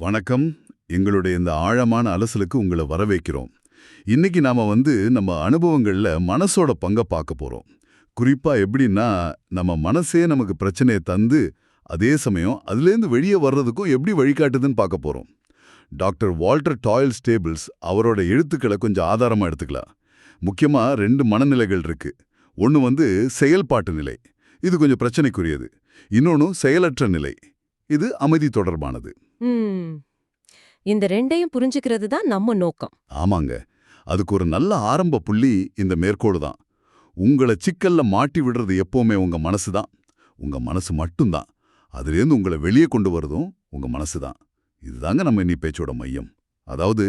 வணக்கம். எங்களுடைய இந்த ஆழமான அலசலுக்கு உங்களை வரவேற்கிறோம். இன்னைக்கு நாம நம்ம அனுபவங்கள்ல மனசோட பங்க பார்க்க போறோம். குறிப்பா எப்படின்னா, நம்ம மனசே நமக்கு பிரச்சனையை தந்து, அதே சமயம் அதுலேருந்து வெளியே வர்றதுக்கும் எப்படி வழிகாட்டுதுன்னு பார்க்க போறோம். டாக்டர் வால்டர் டாயில் ஸ்டேபிள்ஸ் அவரோட எழுத்துக்களை கொஞ்சம் ஆதாரமா எடுத்துக்கலாம். முக்கியமா 2 மனநிலைகள் இருக்கு. ஒன்று செயல்பாட்டு நிலை, இது கொஞ்சம் பிரச்சனைக்குரியது. இன்னொன்னு செயலற்ற நிலை, இது அமைதி தொடர்பானது. ம். இந்த ரெண்டையும் புரிஞ்சுக்கிறது தான் நம்ம நோக்கம். ஆமாங்க. அதுக்கு ஒரு நல்ல ஆரம்ப புள்ளி இந்த மேற்கோள் தான். உங்கள சிக்கல்ல மாட்டி விடுறது எப்பவுமே உங்க மனசு தான். உங்க மனசு மட்டும்தான். அதுலேருந்து உங்களை வெளியே கொண்டு வரதும் உங்க மனசு தான். இதுதாங்க நம்ம இன்னி பேச்சோட மையம். அதாவது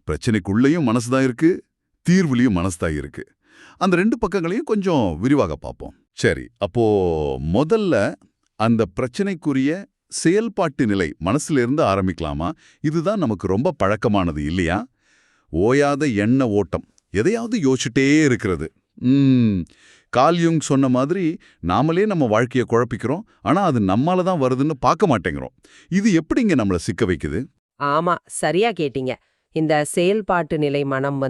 பிரச்சனைக்குள்ளேயும் மனசு தான் இருக்கு, தீர்வுலையும் மனசு தான் இருக்கு. அந்த 2 பக்கங்களையும் கொஞ்சம் விரிவாக பார்ப்போம். சரி, அப்போ முதல்ல அந்த பிரச்சனைக்குரிய செயல்பாட்டு நிலை மனசுல இருந்து ஆரம்பிக்கலாமா? இதுதான் நமக்கு ரொம்ப பழக்கமானது இல்லையா? ஓயாத எண்ண ஓட்டம், எதையாவது யோசிச்சுட்டே இருக்கிறது. கார்ல் யுங் சொன்ன மாதிரி நாமளே நம்ம வாழ்க்கையை குழப்பிக்கிறோம், ஆனா அது நம்மால தான் வருதுன்னு பார்க்க மாட்டேங்கிறோம். இது எப்படிங்க நம்மள சிக்க வைக்குது? ஆமா, சரியா கேட்டீங்க. இந்த செயல்பாட்டு நிலை மனம்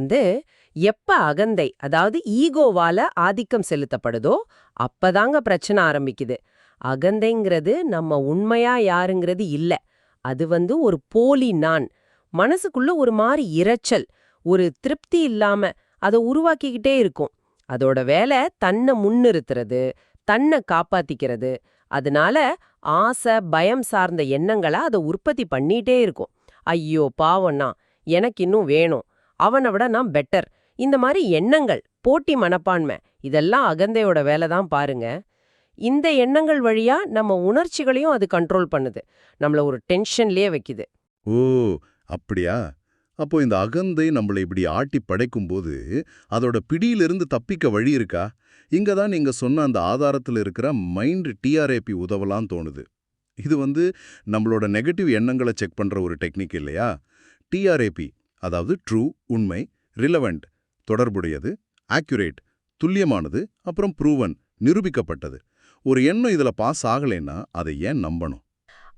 எப்ப அகந்தை, அதாவது ஈகோவால ஆதிக்கம் செலுத்தப்படுதோ அப்பதாங்க பிரச்சனை ஆரம்பிக்குது. அகந்தைங்கிறது நம்ம உண்மையா யாருங்கிறது இல்ல. அது ஒரு போலி நான். மனசுக்குள்ள ஒரு மாதிரி இரைச்சல், ஒரு திருப்தி இல்லாம அதை உருவாக்கிக்கிட்டே இருக்கும். அதோட வேலை தன்னை முன்னிறுத்துறது, தன்னை காப்பாத்திக்கிறது. அதனால ஆசை, பயம் சார்ந்த எண்ணங்களை அதை உற்பத்தி பண்ணிட்டே இருக்கும். ஐயோ பாவம்னா, எனக்கு இன்னும் வேணும், அவனை விட நான் பெட்டர், இந்த மாதிரி எண்ணங்கள், போட்டி மனப்பான்மை, இதெல்லாம் அகந்தையோட வேலை தான் பாருங்க. இந்த எண்ணங்கள் வழியா நம்ம உணர்ச்சிகளையும் அது கண்ட்ரோல் பண்ணுது, நம்மள ஒரு டென்ஷன்லயே வைக்குது. ஓ, அப்படியா? அப்போ இந்த அகந்தை நம்மளை இப்படி ஆட்டி படைக்கும்போது அதோட பிடியிலிருந்து தப்பிக்க வழி இருக்கா? இங்க தான் நீங்க சொன்ன அந்த ஆதாரத்தில் இருக்கிற மைண்ட் டிஆர்ஏபி உதவலாம் தோணுது. இது நம்மளோட நெகட்டிவ் எண்ணங்களை செக் பண்ற ஒரு டெக்னிக் இல்லையா? டிஆர்ஏபி, அதாவது ட்ரூ உண்மை, ரிலவெண்ட் தொடர்புடையது, ஆக்யூரேட் துல்லியமானது, அப்புறம் ப்ரூவன் நிரூபிக்கப்பட்டது. ஒரு எண்ணம் இதுல பாஸ் ஆகலைன்னா அதை ஏன் நம்பணும்?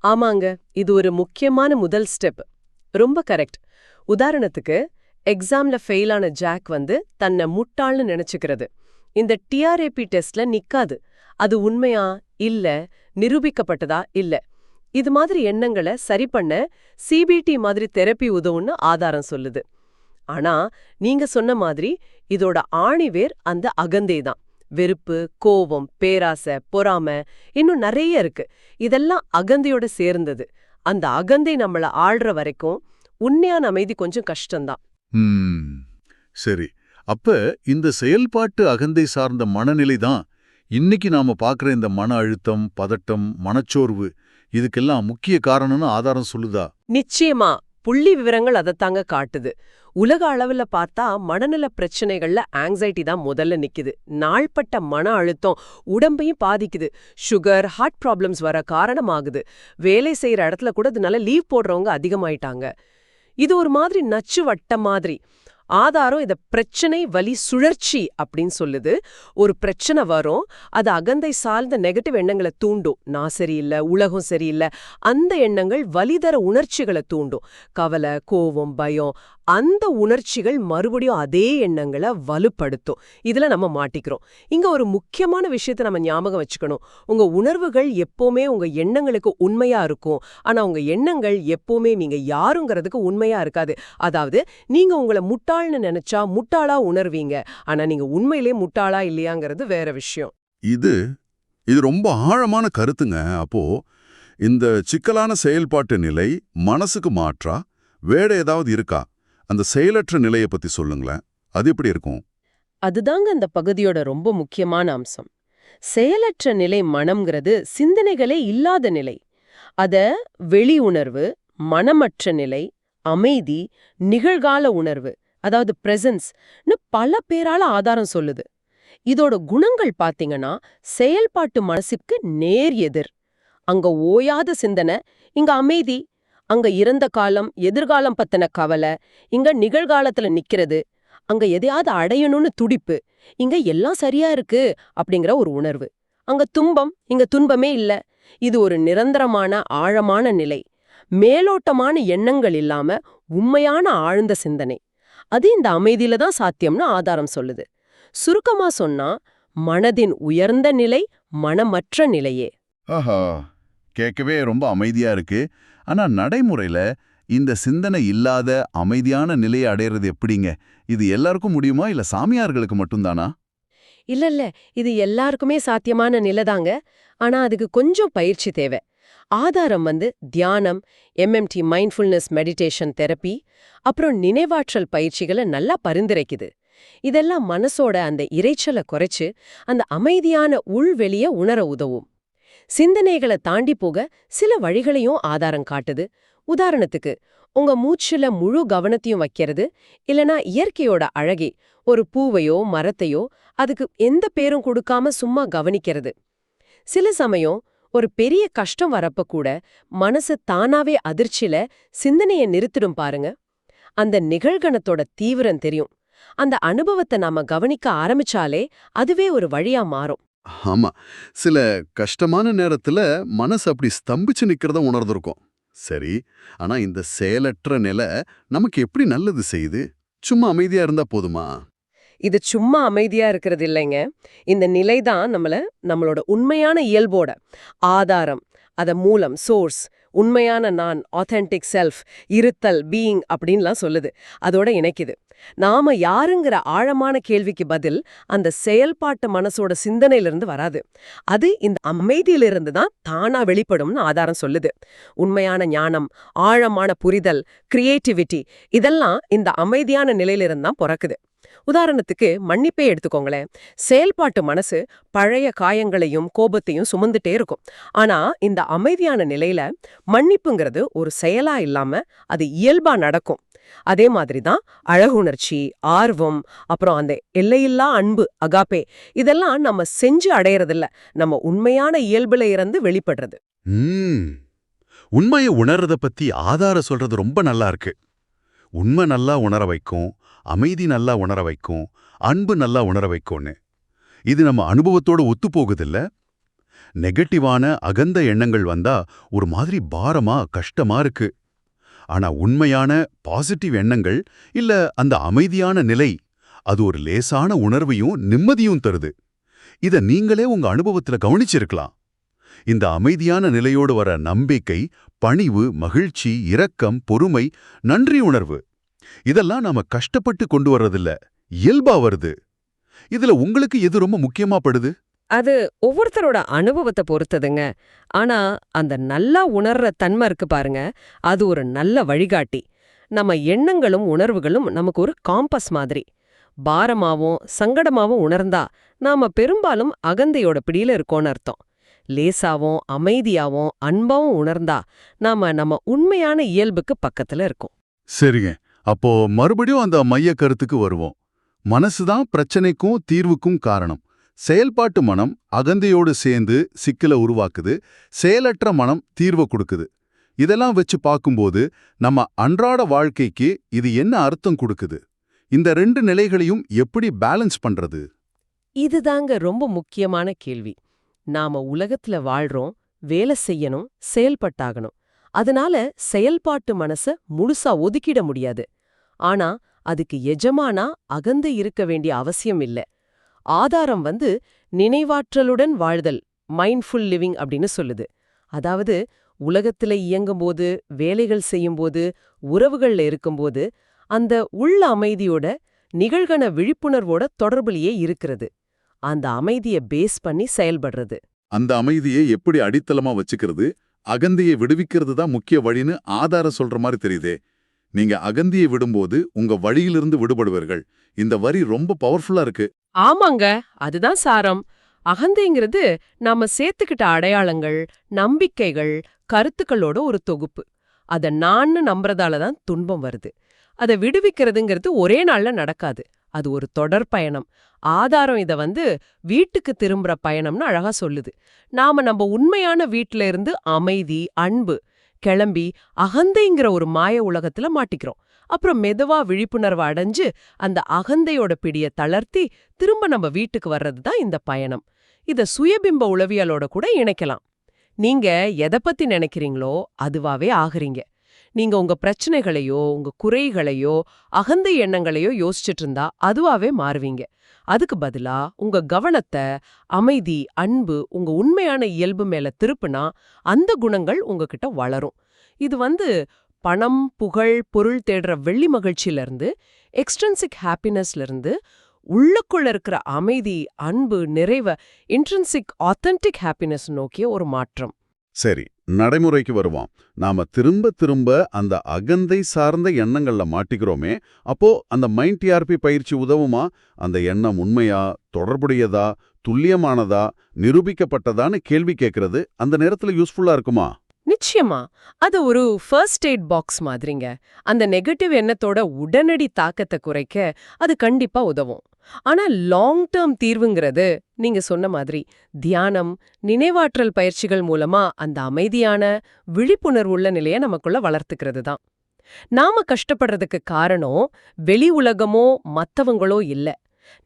ஆமாங்க, இது ஒரு முக்கியமான முதல் ஸ்டெப். ரொம்ப கரெக்ட். உதாரணத்துக்கு, எக்ஸாம்ல ஃபெயில் ஆன ஜாக் தன்னை முட்டாள்னு நினைச்சுக்கிறது இந்த டிஆர்ஏபி டெஸ்ட்ல நிக்காது. அது உண்மையா இல்ல, நிரூபிக்கப்பட்டதா இல்ல, இது மாதிரி எண்ணங்களை சரி பண்ண சிபிடி மாதிரி தெரப்பி உதவுன்னு ஆதாரம் சொல்லுது. ஆனா நீங்க சொன்ன மாதிரி இதோட ஆணிவேர் அந்த அகந்தே தான். வெறுப்பு, கோபம், பேராசை, பொறாமை, இன்னும் நிறைய இருக்கு. இதெல்லாம் அகந்தையோட சேர்ந்தது. அந்த அகந்தை நம்மள ஆள்ற வரைக்கும் உண்மையான அமைதி கொஞ்சம் கஷ்டம்தான். சரி, அப்ப இந்த செயல்பாட்டு அகந்தை சார்ந்த மனநிலை தான் இன்னைக்கு நாம பார்க்குற இந்த மன அழுத்தம், பதட்டம், மனச்சோர்வு, இதுக்கெல்லாம் முக்கிய காரணம்னு ஆதாரம் சொல்லுதா? நிச்சயமா. புள்ளி விவரங்கள் அதைத்தாங்க காட்டுது. உலக அளவுல பார்த்தா மனநல பிரச்சனைகள்ல ஆங்ஸைட்டி தான் முதல்ல நிக்குது. நாள்பட்ட மன அழுத்தம் உடம்பையும் பாதிக்குது. சுகர், ஹார்ட் ப்ராப்ளம்ஸ் வர காரணமாகுது. வேலை செய்யற இடத்துல கூட இதனால லீவ் போடுறவங்க அதிகமாயிட்டாங்க. இது ஒரு மாதிரி நச்சு வட்டம் மாதிரி. ஆதாரம் இத பிரச்சனை வலி சுழற்சி அப்படின்னு சொல்லுது. ஒரு பிரச்சனை வரும், அது அகந்தை சார்ந்த நெகட்டிவ் எண்ணங்களை தூண்டும். நான் சரியில்லை, உலகம் சரியில்லை, அந்த எண்ணங்கள் வலிதர உணர்ச்சிகளை தூண்டும். கவலை, கோபம், பயம், அந்த உணர்ச்சிகள் மறுபடியும் அதே எண்ணங்களை வலுப்படுத்தும். இதுல நம்ம மாட்டிக்கிறோம். இங்க ஒரு முக்கியமான விஷயத்தை நம்ம ஞாபகம் வச்சுக்கணும். உங்க உணர்வுகள் எப்பவுமே உங்க எண்ணங்களுக்கு உண்மையா இருக்கும். ஆனா உங்க எண்ணங்கள் எப்பவுமே நீங்க யாருங்கிறதுக்கு உண்மையா இருக்காது. அதாவது நீங்க உங்களை முட்டாள்னு நினைச்சா முட்டாளா உணர்வீங்க. ஆனா நீங்க உண்மையிலே முட்டாளா இல்லையாங்கிறது வேற விஷயம். இது ரொம்ப ஆழமான கருத்துங்க. அப்போ இந்த சிக்கலான செயல்பாட்டு நிலை மனசுக்கு மாற்றா வேற ஏதாவது இருக்கா? அந்த செயலற்ற நிலையை பத்தி சொல்லுங்களேன். அது எப்படி இருக்கும்? அதுதாங்க அந்த பகுதியோட ரொம்ப முக்கியமான அம்சம். செயலற்ற நிலை மனம்ங்கிறது சிந்தனைகளே இல்லாத நிலை. அத வெளி உணர்வு, மனமற்ற நிலை, அமைதி, நிகழ்கால உணர்வு, அதாவது பிரசன்ஸ்னு பல பேரால ஆதாரம் சொல்லுது. இதோட குணங்கள் பாத்தீங்கன்னா செயல்பாட்டு மனசுக்கு நேர் எதிர். அங்க ஓயாத சிந்தனை, இங்க அமைதி. அங்க இறந்த காலம், எதிர்காலம் பத்தின கவலை, இங்க நிகழ்காலத்துல நிக்கிறது. அங்க எதையாவது அடையணும்னு துடிப்பு, இங்க எல்லாம் சரியா இருக்கு அப்படிங்கிற ஒரு உணர்வு. அங்க துன்பம், இங்க துன்பமே இல்ல. இது ஒரு நிரந்தரமான ஆழமான நிலை. மேலோட்டமான எண்ணங்கள் இல்லாம உண்மையான ஆழ்ந்த சிந்தனை. அது இந்த அமைதியில தான் சாத்தியம்னு ஆதாரம் சொல்லுது. சுருக்கமா சொன்னா, மனதின் உயர்ந்த நிலை மனமற்ற நிலையே. ஆஹா, கேட்கவே ரொம்ப அமைதியா இருக்கு. ஆனா நடைமுறையில இந்த சிந்தனை இல்லாத அமைதியான நிலையை அடையிறது எப்படிங்க? இது எல்லாருக்கும் முடியுமா, இல்ல சாமியார்களுக்கு மட்டும்தானா? இல்ல, இது எல்லாருக்குமே சாத்தியமான நிலைதாங்க. ஆனா அதுக்கு கொஞ்சம் பயிற்சி தேவை. ஆதாரம் தியானம், MMT மைண்ட்ஃபுல்னஸ் மெடிடேஷன் தெரப்பி, அப்புறம் நினைவாற்றல் பயிற்சிகளை நல்லா பரிந்துரைக்குது. இதெல்லாம் மனசோட அந்த இரைச்சலை குறைச்சு அந்த அமைதியான உள்வெளிய உணர உதவும். சிந்தனைகளை தாண்டி போக சில வழிகளையும் ஆதாரம் காட்டுது. உதாரணத்துக்கு, உங்க மூச்சுல முழு கவனத்தையும் வைக்கிறது, இல்லனா இயற்கையோட அழகே, ஒரு பூவையோ மரத்தையோ அதுக்கு எந்த பேரும் கொடுக்காம சும்மா கவனிக்கிறது. சில சமயம் ஒரு பெரிய கஷ்டம் வரப்ப கூட மனசு தானாவே அதிர்ச்சியில சிந்தனைய நிறுத்திடும் பாருங்க. அந்த நிகழ்கணத்தோட தீவிரம் தெரியும். அந்த அனுபவத்தை நாம கவனிக்க ஆரம்பிச்சாலே அதுவே ஒரு வழியா மாறும். ஆமா, சில கஷ்டமான நேரத்துல மனசு அப்படி ஸ்தம்பிச்சு நிக்கிறத உணர்ந்திருக்கும். சரி, ஆனா இந்த செயலற்ற நிலை நமக்கு எப்படி நல்லது செய்யுது? சும்மா அமைதியா இருந்தா போதுமா? இது சும்மா அமைதியா இருக்கிறது இல்லைங்க. இந்த நிலைதான் நம்மளோட உண்மையான இயல்போட ஆதாரம், அத மூலம், சோர்ஸ், உண்மையான நான், ஆத்தென்டிக் செல்ஃப், இருத்தல், பீயிங் அப்படின்லாம் சொல்லுது. அதோட இணைக்குது. நாம யாருங்கிற ஆழமான கேள்விக்கு பதில் அந்த செயல்பாட்டு மனசோட சிந்தனையிலிருந்து வராது. அது இந்த அமைதியிலிருந்து தான் தானா வெளிப்படும்னு ஆதாரம் சொல்லுது. உண்மையான ஞானம், ஆழமான புரிதல், கிரியேட்டிவிட்டி இதெல்லாம் இந்த அமைதியான நிலையிலிருந்து தான் பிறக்குது. உதாரணத்துக்கு மன்னிப்பே எடுத்துக்கோங்களேன். செயல்பாட்டு மனசு பழைய காயங்களையும் கோபத்தையும் சுமந்துட்டே இருக்கும். ஆனா இந்த அமைதியான நிலையில மன்னிப்புங்கிறது ஒரு செயலா இல்லாம அது இயல்பா நடக்கும். அதே மாதிரிதான் அழகுணர்ச்சி, ஆர்வம், அப்புறம் அந்த எல்லையில்லா அன்பு, அகாப்பே, இதெல்லாம் நம்ம செஞ்சு அடையறதில்ல, நம்ம உண்மையான இயல்புல இருந்து வெளிப்படுறது. உண்மையை உணர்றத பத்தி ஆதார சொல்றது ரொம்ப நல்லா இருக்கு. உண்மை நல்லா உணர வைக்கும், அமைதி நல்லா உணர வைக்கும், அன்பு நல்லா உணர வைக்கும்னு. இது நம்ம அனுபவத்தோட ஒத்து போகுதில்ல? நெகட்டிவான அகந்த எண்ணங்கள் வந்தா ஒரு மாதிரி பாரமா கஷ்டமா இருக்கு. ஆனா உண்மையான பாசிட்டிவ் எண்ணங்கள், இல்ல அந்த அமைதியான நிலை, அது ஒரு லேசான உணர்வையும் நிம்மதியும் தருது. இத நீங்களே உங்க அனுபவத்துல கவனிச்சிருக்கலாம். இந்த அமைதியான நிலையோடு வர நம்பிக்கை, பணிவு, மகிழ்ச்சி, இரக்கம், பொறுமை, நன்றி உணர்வு, இதெல்லாம் நாம கஷ்டப்பட்டு கொண்டு வர்றதில்ல, இயல்பா வருது. இதுல உங்களுக்கு எது ரொம்ப முக்கியமா படுது? அது ஒவ்வொருத்தரோட அனுபவத்தை பொறுத்ததுங்க. ஆனா அந்த நல்லா உணர்ற தன்மை இருக்கு பாருங்க, அது ஒரு நல்ல வழிகாட்டி. நம்ம எண்ணங்களும் உணர்வுகளும் நமக்கு ஒரு காம்பஸ் மாதிரி. பாரமாவும் சங்கடமாவும் உணர்ந்தா நாம பெரும்பாலும் அகந்தையோட பிடியில இருக்கோன்னு அர்த்தம். லேசாவும் அமைதியாவும் அன்பாவும் உணர்ந்தா நாம நம்ம உண்மையான இயல்புக்கு பக்கத்துல இருக்கோம். சரிங்க, அப்போ மறுபடியும் அந்த மைய கருத்துக்கு வருவோம். மனசுதான் பிரச்சனைக்கும் தீர்வுக்கும் காரணம். செயல்பாட்டு மனம் அகந்தையோடு சேர்ந்து சிக்கலை உருவாக்குது, செயலற்ற மனம் தீர்வை கொடுக்குது. இதெல்லாம் வச்சு பார்க்கும்போது நம்ம அன்றாட வாழ்க்கைக்கு இது என்ன அர்த்தம் கொடுக்குது? இந்த ரெண்டு நிலைகளையும் எப்படி பேலன்ஸ் பண்றது? இதுதாங்க ரொம்ப முக்கியமான கேள்வி. நாம உலகத்துல வாழ்றோம், வேலை செய்யணும், செயல்பட்டாகணும். அதனால செயல்பாட்டு மனச முழுசா ஒதுக்கிட முடியாது. ஆனா அதுக்கு எஜமானா அகந்தை இருக்க வேண்டிய அவசியம் இல்ல. ஆதாரம் நினைவாற்றலுடன் வாழ்தல், மைண்ட்ஃபுல் லிவிங் அப்படின்னு சொல்லுது. அதாவது உலகத்துல இயங்கும்போது, வேலைகள் செய்யும்போது, உறவுகள்ல இருக்கும்போது அந்த உள்ள அமைதியோட நிகழ்கண விழிப்புணர்வோட தொடர்புலயே இருக்கிறது. அந்த அமைதியை பேஸ் பண்ணி செயல்படுறது. அந்த அமைதியை எப்படி அடித்தளமா வச்சுக்கிறது, அகந்தியை விடுவிக்கிறது தான் முக்கிய வழின்னு ஆதாரம் சொல்ற மாதிரி தெரியுதே. நீங்க அகந்தியை விடும்போது உங்க வழியிலிருந்து விடுபடுவீர்கள். இந்த வரி ரொம்ப பவர்ஃபுல்லா இருக்கு. ஆமாங்க, அதுதான் சாரம். அகந்தைங்கிறது நாம சேர்த்துக்கிட்ட அடையாளங்கள், நம்பிக்கைகள், கருத்துக்களோட ஒரு தொகுப்பு. அத நான்னு நம்புறதால தான் துன்பம் வருது. அதை விடுவிக்கிறதுங்கிறது ஒரே நாள்ல நடக்காது. அது ஒரு தொடர் பயணம். ஆதாரம் இத வீட்டுக்கு திரும்புற பயணம்னு அழகா சொல்லுது. நாம நம்ம உண்மையான வீட்ல இருந்து அமைதி, அன்பு கிளம்பி அகந்தைங்கிற ஒரு மாய உலகத்துல மாட்டிக்கிறோம். அப்புறம் மெதுவா விழிப்புணர்வு அடைஞ்சு அந்த அகந்தையோட பிடிய தளர்த்தி திரும்ப நம்ம வீட்டுக்கு வர்றது தான் இந்த பயணம். இத சுயபிம்ப உளவியலோட கூட இணைக்கலாம். நீங்க எதை பத்தி நினைக்கிறீங்களோ அதுவாவே ஆகுறீங்க. நீங்க உங்க பிரச்சனைகளையோ உங்க குறைகளையோ அகந்தை எண்ணங்களையோ யோசிச்சுட்டு இருந்தா அதுவாவே மாறுவீங்க. அதுக்கு பதிலா உங்க கவனத்தை அமைதி, அன்பு, உங்க உண்மையான இயல்பு மேல திருப்புனா அந்த குணங்கள் உங்ககிட்ட வளரும். இது பணம், புகழ், பொருள் தேடுற வெள்ளி மகிழ்ச்சியில இருந்து, எக்ஸ்ட்ரின்சிக் ஹாப்பினஸ்ல இருந்து, உள்ளுக்குள்ள இருக்கிற அமைதி, அன்பு, நிறைவ இன்ட்ரின்சிக் ஆத்தென்டிக் ஹாப்பினஸ் நோக்கிய ஒரு மாற்றம். சரி, நடைமுறைக்கு வருவோம். நாம திரும்ப திரும்ப அந்த அகந்தை சார்ந்த எண்ணங்கள்ல மாட்டிக்கிறோமே, அப்போ அந்த மைண்ட் டிஆர்பி பயிற்சி உதவுமா? அந்த எண்ணம் உண்மையா, தொடர்புடையதா, துல்லியமானதா, நிரூபிக்கப்பட்டதான்னு கேள்வி கேட்கறது அந்த நேரத்துல யூஸ்ஃபுல்லா இருக்குமா? நிச்சயமா. அது ஒரு ஃபர்ஸ்ட் எய்ட் பாக்ஸ் மாதிரிங்க. அந்த நெகட்டிவ் எண்ணத்தோட உடனடி தாக்கத்தை குறைக்க அது கண்டிப்பா உதவும். ஆனா லாங் டேர்ம் தீர்வுங்கிறது நீங்க சொன்ன மாதிரி தியானம், நினைவாற்றல் பயிற்சிகள் மூலமா அந்த அமைதியான விழிப்புணர்வுள்ள நிலையை நமக்குள்ள வளர்த்துக்கிறது தான். நாம கஷ்டப்படுறதுக்கு காரணம் வெளி உலகமோ மத்தவங்களோ இல்ல,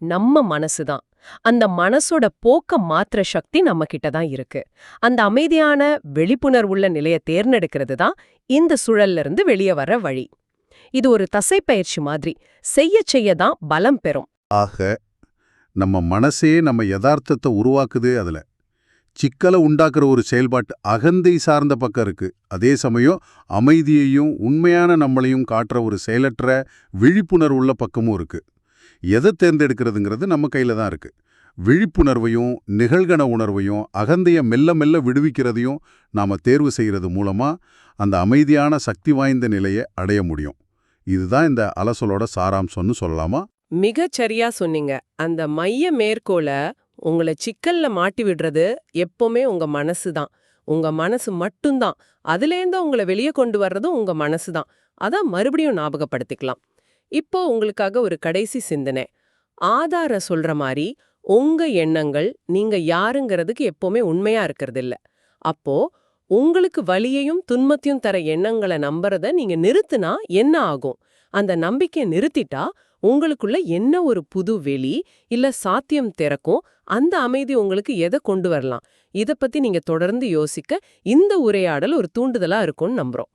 நம்ம மனசுதான். அந்த மனசோட போக்க மாத்திர சக்தி நம்ம கிட்ட தான் இருக்கு. அந்த அமைதியான வெளிப்புணர்வுள்ள நிலையை தேர்ந்தெடுக்கிறது தான் இந்த சுழல்ல இருந்து வெளியே வர வழி. இது ஒரு தசைப்பயிற்சி மாதிரி, செய்ய தான் பலம் பெறும். ஆக நம்ம மனசே நம்ம யதார்த்தத்தை உருவாக்குது. அதுல சிக்கலை உண்டாக்குற ஒரு செயல்பாட்டு அகந்தை சார்ந்த பக்கம் இருக்கு. அதே சமயம் அமைதியையும் உண்மையான நம்மளையும் காட்டுற ஒரு செயலற்ற விழிப்புணர்வுள்ள பக்கமும் இருக்கு. எதை தேர்ந்தெடுக்கிறதுங்கிறது நம்ம கையில தான் இருக்கு. விழிப்புணர்வையும் நிகழ்கண உணர்வையும் அகந்தைய மெல்ல மெல்ல விடுவிக்கிறதையும் நாம தேர்வு செய்யறது மூலமா அந்த அமைதியான சக்தி வாய்ந்த நிலையை அடைய முடியும். இதுதான் இந்த அலசலோட சாராம்சம்னு சொல்லலாமா? மிகச் சரியா சொன்னீங்க. அந்த மைய மேற்கோள உங்களை சிக்கல்ல மாட்டி விடுறது எப்பவுமே உங்க மனசு தான். உங்க மனசு மட்டும்தான். அதுலேருந்து உங்களை வெளியே கொண்டு வர்றதும் உங்க மனசு தான். அதான் மறுபடியும் ஞாபகப்படுத்திக்கலாம். இப்போ உங்களுக்காக ஒரு கடைசி சிந்தனை. ஆதார சொல்ற மாதிரி உங்க எண்ணங்கள் நீங்க யாருங்கிறதுக்கு எப்பவுமே உண்மையா இருக்கிறது இல்ல. அப்போ உங்களுக்கு வலியையும் துன்பத்தையும் தர எண்ணங்களை நம்புறத நீங்க நிறுத்துனா என்ன ஆகும்? அந்த நம்பிக்கையை நிறுத்திட்டா உங்களுக்குள்ள என்ன ஒரு புது வெளி இல்ல சாத்தியம் திறக்கும்? அந்த அமைதி உங்களுக்கு எதை கொண்டு வரலாம்? இத பத்தி நீங்க தொடர்ந்து யோசிக்க இந்த உரையாடல் ஒரு தூண்டுதலா இருக்கும்னு நம்புறோம்.